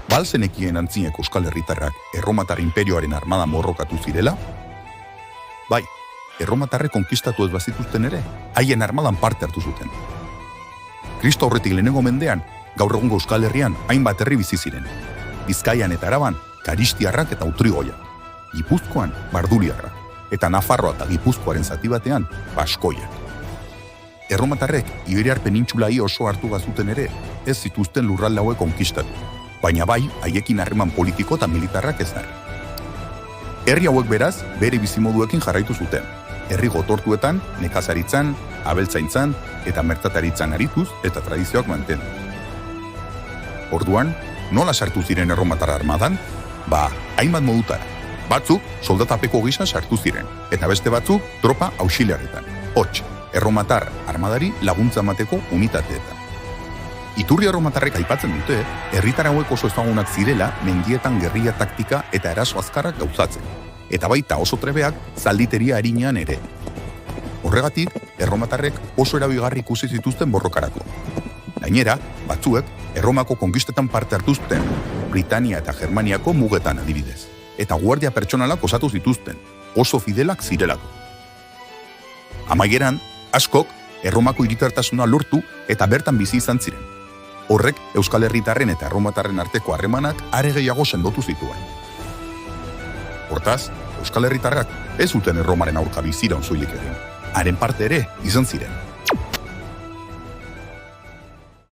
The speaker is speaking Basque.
Balzenekien antzinek Euskal Herritarrak Erromatar Inperioaren armada morrokatu zirela? Bai, erromatarrek konkistatu ez bazituzten ere, haien armadan parte hartu zuten. Kristo aurretik lehenengo mendean, gaur egungo Euskal Herrian hainbat herri bizi ziren. Bizkaian eta Araban, Karistiarrak eta Utrigoiak. Gipuzkoan, Barduliarrak. Eta Nafarroa eta Gipuzkoaren zati batean, Baskoiak. Erromatarrek Iberiar penintsulai oso hartu bazuten ere, ez zituzten lurralde hauek konkistatu. Baina bai, haiekin harreman politiko eta militarrak ez darri. Herri hauek beraz, bere bizimoduekin jarraitu zuten. Herri gotortuetan, nekazaritzan, abeltzaintzan eta merkataritzan arituz eta tradizioak mantendu. Orduan, nola sartu ziren erromatar armadan? Hainbat modutara. Batzuk soldatapeko gisa sartu ziren, eta beste batzuk tropa auxiliarretan. Hots, erromatar armadari laguntza emateko unitateetan. Iturri erromatarrek aipatzen dute, herritar hauek oso ezagunak zirela mendietan gerrilla taktika eta eraso azkarrak gauzatzen, eta baita oso trebeak zalditeria arinean ere. Horregatik, erromatarrek oso erabigarri ikusi zituzten borrokarako. Gainera, batzuek, Erromako konkistetan parte hartuzten, Britania eta Germaniako mugetan adibidez, eta guardia pertsonalak osatu zituzten, oso fidelak zirelako. Amaieran, askok, Erromako hiritartasuna lortu eta bertan bizi izan ziren. Horrek, Euskal Herritarren eta erromatarren arteko harremanak are gehiago sendotu zituen. Hortaz, Euskal Herritarrak ez zuten Erromaren aurka biziraun soilik egin. Haren parte ere izan ziren.